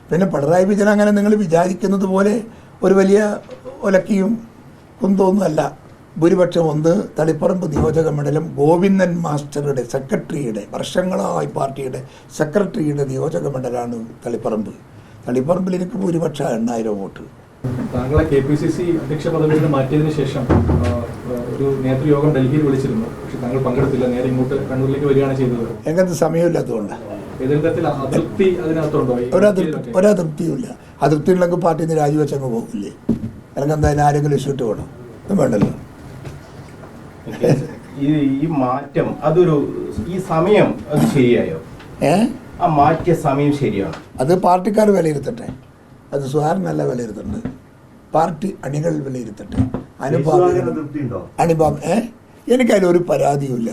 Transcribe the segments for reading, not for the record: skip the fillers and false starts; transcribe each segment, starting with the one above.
പിന്നെ പിണറായി വിജയൻ അങ്ങനെ നിങ്ങൾ വിചാരിക്കുന്നത് പോലെ ഒരു വലിയ ഒലക്കിയും കുന്തമൊന്നുമല്ല. ഭൂരിപക്ഷം ഒന്ന് തളിപ്പറമ്പ് നിയോജക മണ്ഡലം ഗോവിന്ദൻ മാസ്റ്ററുടെ സെക്രട്ടറിയുടെ വർഷങ്ങളായി പാർട്ടിയുടെ സെക്രട്ടറിയുടെ നിയോജക മണ്ഡലമാണ് തളിപ്പറമ്പ്. തളിപ്പറമ്പിൽ എനിക്ക് ഭൂരിപക്ഷം 8,000 വോട്ട്. താങ്കളെ KPCC അധ്യക്ഷ പദവിയിൽ നിന്ന് മാറ്റിയതിനു ശേഷം ഒരു നേതൃയോഗം ഡൽഹിയിൽ വിളിച്ചിരുന്നു. പക്ഷെ താങ്കൾ പങ്കെടുത്തില്ല, നേരെ ഇങ്ങോട്ട് കണ്ണൂരിലേക്ക് വരികയാണ് ചെയ്തത്. എങ്ങനത്തെ സമയമില്ലാത്തതുകൊണ്ടാണ്. അതൃപ്തി അതിനകത്തുണ്ടോ? ഒരതൃപ്തിയുമില്ല. അതൃപ്തി ഉണ്ടെങ്കിൽ പാർട്ടിയിൽ നിന്ന് രാജിവെച്ചങ്ങ് പോകില്ലേ? അല്ലെങ്കിൽ എന്തായാലും ആരെങ്കിലും ഇഷ്യൂട്ട് വേണം, വേണ്ടല്ലോ. ഈ മാറ്റം ഈ സമയം അത് ശരിയായോ? ആ മാറ്റിയ സമയം ശരിയാണ്? അത് പാർട്ടിക്കാർ വിലയിരുത്തട്ടെ. അത് സുഹാരനല്ല വിലയിരുത്തേണ്ടത്, പാർട്ടി അണികൾ വിലയിരുത്തട്ടെ. അനുഭാവം എനിക്കതിലൊരു പരാതിയുമില്ല.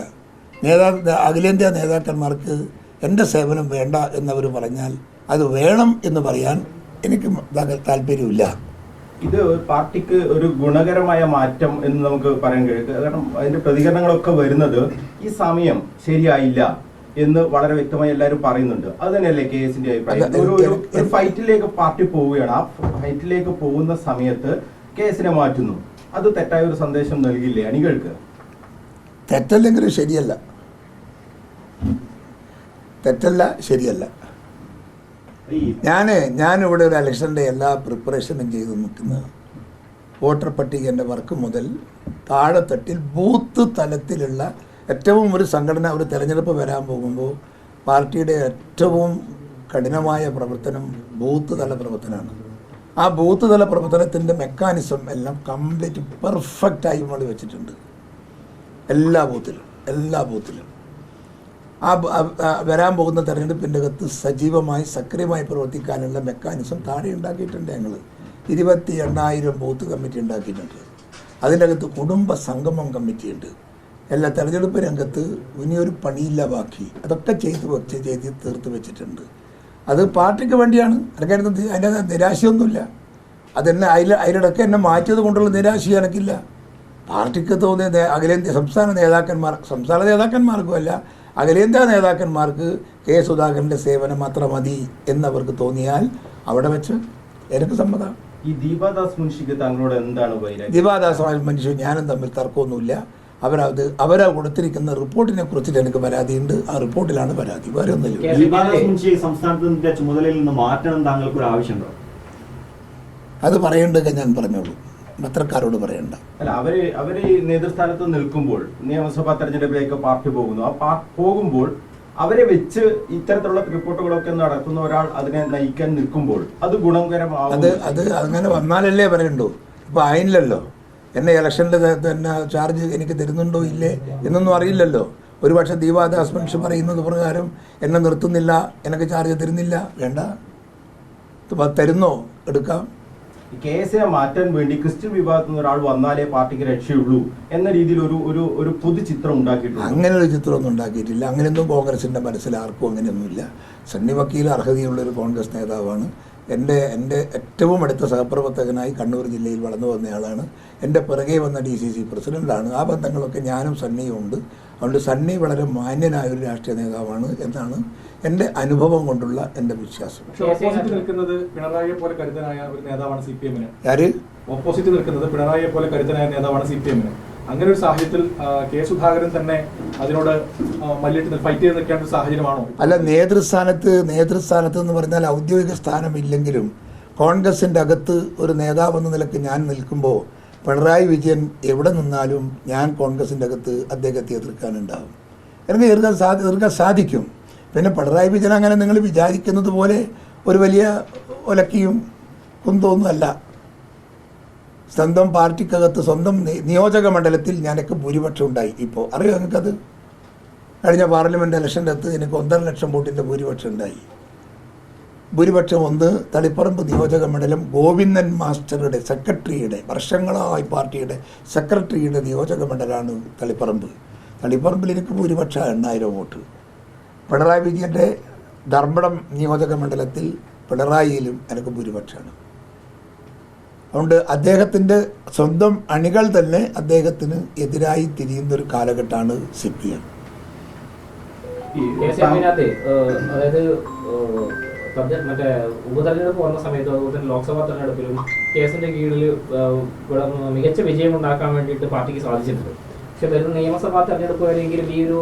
അഖിലേന്ത്യാ നേതാക്കന്മാർക്ക് എൻ്റെ സേവനം വേണ്ട എന്നവർ പറഞ്ഞാൽ അത് വേണം എന്ന് പറയാൻ എനിക്ക് താല്പര്യമില്ല. ഇത് പാർട്ടിക്ക് ഒരു ഗുണകരമായ മാറ്റം എന്ന് നമുക്ക് പറയാൻ കഴിയും. കാരണം അതിന്റെ പ്രതികരണങ്ങളൊക്കെ വരുന്നത് ഈ സമയം ശരിയായില്ല എന്ന് വളരെ വ്യക്തമായി എല്ലാവരും പറയുന്നുണ്ട്. അത് തന്നെയല്ലേ KSന്റെ അഭിപ്രായം? ഒരു ഫൈറ്റിലേക്ക് പാർട്ടി പോവുകയാണ്. ആ ഫൈറ്റിലേക്ക് പോകുന്ന സമയത്ത് KSനെ മാറ്റുന്നു. അത് തെറ്റായ ഒരു സന്ദേശം നൽകില്ലേ അണികൾക്ക്? തെറ്റല്ലെങ്കിലും ശരിയല്ല, ശരിയല്ല. ഞാനിവിടെ ഒരു ഇലക്ഷൻ്റെ എല്ലാ പ്രിപ്പറേഷനും ചെയ്ത് നിൽക്കുന്നത് വോട്ടർ പട്ടികൻ്റെ വർക്ക് മുതൽ താഴെത്തട്ടിൽ ബൂത്ത് തലത്തിലുള്ള ഏറ്റവും ഒരു സംഘടന, ഒരു തെരഞ്ഞെടുപ്പ് വരാൻ പോകുമ്പോൾ പാർട്ടിയുടെ ഏറ്റവും കഠിനമായ പ്രവർത്തനം ബൂത്ത് തല പ്രവർത്തനമാണ്. ആ ബൂത്ത് തല പ്രവർത്തനത്തിൻ്റെ മെക്കാനിസം എല്ലാം കംപ്ലീറ്റ് പെർഫെക്റ്റായി നമ്മൾ വെച്ചിട്ടുണ്ട്. എല്ലാ ബൂത്തിലും വരാൻ പോകുന്ന തെരഞ്ഞെടുപ്പിൻ്റെ അകത്ത് സജീവമായി സക്രിയമായി പ്രവർത്തിക്കാനുള്ള മെക്കാനിസം താഴെ ഉണ്ടാക്കിയിട്ടുണ്ട്. ഞങ്ങൾ 28,000 ബൂത്ത് കമ്മിറ്റി ഉണ്ടാക്കിയിട്ടുണ്ട്. അതിൻ്റെ അകത്ത് കുടുംബ സംഗമം കമ്മിറ്റിയുണ്ട്. എല്ലാ തെരഞ്ഞെടുപ്പ് രംഗത്ത് ഇനിയൊരു പണിയില്ല ബാക്കി. അതൊക്കെ ചെയ്ത് തീർത്ത് വെച്ചിട്ടുണ്ട്. അത് പാർട്ടിക്ക് വേണ്ടിയാണ്. അതിൻ്റെ നിരാശയൊന്നുമില്ല. അതെന്നെ അതിലിടയ്ക്ക് എന്നെ മാറ്റിയത് കൊണ്ടുള്ള നിരാശ എനിക്കില്ല. പാർട്ടിക്ക് തോന്നിയ സംസ്ഥാന നേതാക്കന്മാർക്കുമല്ല, അഖിലേന്ത്യാ നേതാക്കന്മാർക്ക് സുധാകരൻ്റെ സേവനം മാത്രം മതി എന്നവർക്ക് തോന്നിയാൽ അവിടെ വെച്ച് എനിക്ക് സമ്മതം. ഈ ദീപാദാസ് മുൻഷിക്ക് താങ്കളോട് എന്താണ് വൈരാഗ്യം? ദീപാദാസ് മനുഷ്യൻ ഞാനും തമ്മിൽ തർക്കമൊന്നുമില്ല. അവരാ കൊടുത്തിരിക്കുന്ന റിപ്പോർട്ടിനെ കുറിച്ചിട്ട് എനിക്ക് പരാതിയുണ്ട്. ആ റിപ്പോർട്ടിലാണ് പരാതി, വേറെ ഒന്നുമില്ല. ദീപാദാസ് മുൻഷിയെ സംസ്ഥാനത്തിന്റെ ചുമതലയിൽ നിന്ന് മാറ്റണം താങ്കൾക്ക് ഒരു ആവശ്യമുണ്ടോ? അത് പറയേണ്ടതൊക്കെ ഞാൻ പറഞ്ഞോളൂ, പത്രക്കാരോട് പറയണ്ട. അല്ല, അവര് നേതൃസ്ഥാനത്ത് നിൽക്കുമ്പോൾ നിയമസഭാ തെരഞ്ഞെടുപ്പിലേക്ക് പാർട്ടി പോകുന്നു. ആ പോകുമ്പോൾ അവരെ വെച്ച് ഇത്തരത്തിലുള്ള റിപ്പോർട്ടുകളൊക്കെ നടത്തുന്ന ഒരാൾ അതിനെ നയിക്കാൻ നിൽക്കുമ്പോൾ അത് ഗുണകരമാവും. അത് അങ്ങനെ വന്നാലല്ലേ പറയണ്ടോ. ഇപ്പൊ ആയില്ലല്ലോ. എന്നെ ഇലക്ഷൻ്റെ തന്നെ ചാർജ് എനിക്ക് തരുന്നുണ്ടോ ഇല്ലേ എന്നൊന്നും അറിയില്ലല്ലോ. ഒരുപക്ഷെ ദീപാദാസ് മനുഷ്യ പറയുന്നത് പ്രകാരം എന്നെ നിർത്തുന്നില്ല, എനിക്ക് ചാർജ് തരുന്നില്ല, വേണ്ട, തരുന്നോ എടുക്കാം. KSനെ മാറ്റാൻ വേണ്ടി ക്രിസ്ത്യൻ വിഭാഗത്തിൽ നിന്ന് ഒരാൾ വന്നാലേ പാർട്ടിക്ക് രക്ഷയുള്ളൂ എന്ന രീതിയിൽ ഒരു പൊതുചിത്രം ഉണ്ടാക്കിയിട്ടുണ്ട്. അങ്ങനെ ഒരു ചിത്രമൊന്നും ഉണ്ടാക്കിയിട്ടില്ല. അങ്ങനെയൊന്നും കോൺഗ്രസിൻ്റെ മനസ്സിൽ ആർക്കും അങ്ങനെയൊന്നുമില്ല. സണ്ണി വക്കീൽ അർഹതയുള്ളൊരു കോൺഗ്രസ് നേതാവാണ്. എൻ്റെ ഏറ്റവും അടുത്ത സഹപ്രവർത്തകനായി കണ്ണൂർ ജില്ലയിൽ വളർന്നു വന്നയാളാണ്. എൻ്റെ പിറകെ വന്ന DCC പ്രസിഡൻ്റാണ്. ആ ബന്ധങ്ങളൊക്കെ ഞാനും സണ്ണിയും ഉണ്ട്. അതുകൊണ്ട് സണ്ണി വളരെ മാന്യനായ ഒരു രാഷ്ട്രീയ നേതാവാണ് എന്നാണ് എൻ്റെ അനുഭവം കൊണ്ടുള്ള എൻ്റെ വിശ്വാസം. ഓപ്പോസിറ്റ് നിൽക്കുന്നത് പിണറായിയെ പോലെ കരുത്തനായ ഒരു നേതാവാണ് CPM-ന്. ആര് ഓപ്പോസിറ്റ് നിൽക്കുന്നത് പിണറായിയെ പോലെ കരുത്തനായ നേതാവാണ് CPM-ന്. അങ്ങനെ ഒരു സാഹചര്യത്തിൽ സുധാകരൻ തന്നെ അതിനോട് മല്ലിട്ട് ഫൈറ്റ് ചെയ്ത് നിൽക്കേണ്ട ഒരു സാഹചര്യമാണോ? അല്ല, നേതൃസ്ഥാനത്ത് എന്ന് പറഞ്ഞാൽ ഔദ്യോഗിക സ്ഥാനമില്ലെങ്കിലും കോൺഗ്രസിൻ്റെ അകത്ത് ഒരു നേതാവെന്ന നിലയ്ക്ക് ഞാൻ നിൽക്കുമ്പോൾ പിണറായി വിജയൻ എവിടെ നിന്നാലും ഞാൻ കോൺഗ്രസിൻ്റെ അകത്ത് അദ്ദേഹത്തെ എതിർക്കാനുണ്ടാവും. എനിക്ക് എതിർക്കാൻ സാധിക്കും. പിന്നെ പിണറായി വിജയൻ അങ്ങനെ നിങ്ങൾ വിചാരിക്കുന്നത് പോലെ ഒരു വലിയ ഒലക്കിയും കുന്തമൊന്നുമല്ല. സ്വന്തം പാർട്ടിക്കകത്ത് സ്വന്തം നിയോജക മണ്ഡലത്തിൽ ഞാനൊക്കെ ഭൂരിപക്ഷം ഉണ്ടായി. ഇപ്പോൾ അറിയോ എനിക്കത്? കഴിഞ്ഞ പാർലമെൻറ്റ് ഇലക്ഷൻ്റെ അകത്ത് എനിക്ക് 1.5 ലക്ഷം വോട്ടിൻ്റെ ഭൂരിപക്ഷം ഉണ്ടായി. ഭൂരിപക്ഷം ഒന്ന് തളിപ്പറമ്പ് നിയോജക മണ്ഡലം ഗോവിന്ദൻ മാസ്റ്ററുടെ സെക്രട്ടറിയുടെ വർഷങ്ങളായി പാർട്ടിയുടെ സെക്രട്ടറിയുടെ നിയോജക മണ്ഡലമാണ് തളിപ്പറമ്പിൽ എനിക്ക് ഭൂരിപക്ഷം 8,000 വോട്ട്. പിണറായി വിജയൻ്റെ ധർമ്മടം നിയോജക മണ്ഡലത്തിൽ പിണറായിയിലും എനിക്ക് ഭൂരിപക്ഷമാണ്. അതുകൊണ്ട് അദ്ദേഹത്തിൻ്റെ സ്വന്തം അണികൾ തന്നെ അദ്ദേഹത്തിന് എതിരായി തിരിയുന്നൊരു കാലഘട്ടമാണ് CPM. അതായത് മറ്റേ ഉപതെരഞ്ഞെടുപ്പ് വന്ന സമയത്ത് അതുപോലെ തന്നെ ലോക്സഭാ തെരഞ്ഞെടുപ്പിലും കേസിന്റെ കീഴിൽ മികച്ച വിജയം ഉണ്ടാക്കാൻ വേണ്ടിയിട്ട് പാർട്ടിക്ക് സാധിച്ചിട്ടുണ്ട്. പക്ഷെ വരുന്ന നിയമസഭാ തെരഞ്ഞെടുപ്പ് വരെയെങ്കിലും ഈ ഒരു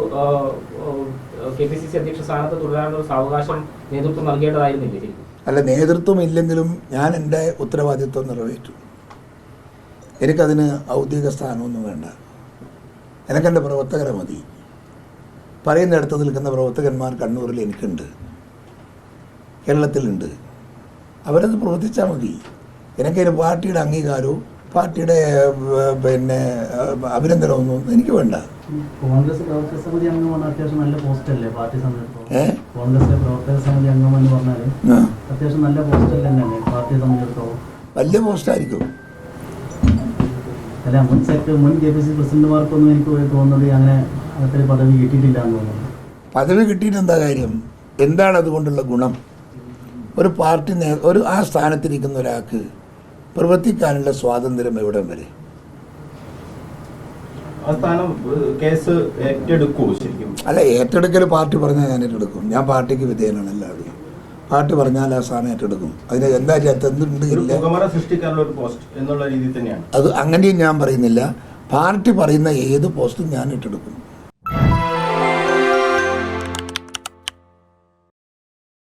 KPCC അധ്യക്ഷ സ്ഥാനത്ത് തുടരാനുള്ള സാവകാശം നേതൃത്വം നൽകേണ്ടതായിരുന്നില്ലേ ശരിക്കും? അല്ല, നേതൃത്വം ഇല്ലെങ്കിലും ഞാൻ എൻ്റെ ഉത്തരവാദിത്വം നിറവേറ്റും. എനിക്കതിന് ഔദ്യോഗിക സ്ഥാനമൊന്നും വേണ്ട. എനിക്കെൻ്റെ പ്രവർത്തകരെ മതി. പറയുന്നിടത്ത് നിൽക്കുന്ന പ്രവർത്തകന്മാർ കണ്ണൂരിൽ എനിക്കുണ്ട്, കേരളത്തിലുണ്ട്. അവരത് പ്രവർത്തിച്ചാൽ മതി. എനിക്കതിന് പാർട്ടിയുടെ അംഗീകാരവും പാർട്ടിയുടെ പിന്നെ അഭിനന്ദനമൊന്നും എനിക്ക് വേണ്ട. കോൺഗ്രസ് പ്രവർത്തക സമിതി അംഗമാണ് അത്യാവശ്യം നല്ല പോസ്റ്റല്ലേ പാർട്ടി സംബന്ധിച്ചിടത്തോളം? കോൺഗ്രസിലെ പ്രവർത്തക സമിതി അംഗമെന്ന് പറഞ്ഞാൽ അത്യാവശ്യം നല്ല പോസ്റ്റല്ലേ തന്നെ പാർട്ടിയെ സംബന്ധിച്ചിടത്തോളം? വലിയ പോസ്റ്റായിരിക്കും. അല്ല, മുൻ KPCC പ്രസിഡന്റുമാർക്കൊന്നും എനിക്ക് തോന്നുന്നത് അങ്ങനെ അങ്ങനത്തെ പദവി കിട്ടിയിട്ടില്ല എന്ന് തോന്നുന്നു. പദവി കിട്ടിയിട്ട് എന്താ കാര്യം? എന്താണ് അതുകൊണ്ടുള്ള ഗുണം? ഒരു പാർട്ടി ആ സ്ഥാനത്തിരിക്കുന്ന ഒരാൾക്ക് പ്രവർത്തിക്കാനുള്ള സ്വാതന്ത്ര്യം എവിടം വരെ? ആ സ്ഥാനം കേസ് ഏറ്റെടുക്കൂ ശരിക്കും? അല്ല, ഏറ്റെടുക്കൽ പാർട്ടി പറഞ്ഞാൽ ഞാൻ ഏറ്റെടുക്കും. ഞാൻ പാർട്ടിക്ക് വിധേയനാണ്. എല്ലാവരും പാർട്ടി പറഞ്ഞാൽ ആ സ്ഥാനം ഏറ്റെടുക്കും. അതിന് എന്താ എന്തുണ്ട് ഇല്ല സൃഷ്ടിക്കാനുള്ള ഒരു പോസ്റ്റ് എന്നുള്ള രീതിയിൽ തന്നെയാണ് അത്. അങ്ങനെയും ഞാൻ പറയുന്നില്ല. പാർട്ടി പറയുന്ന ഏത് പോസ്റ്റും ഞാൻ ഏറ്റെടുക്കും.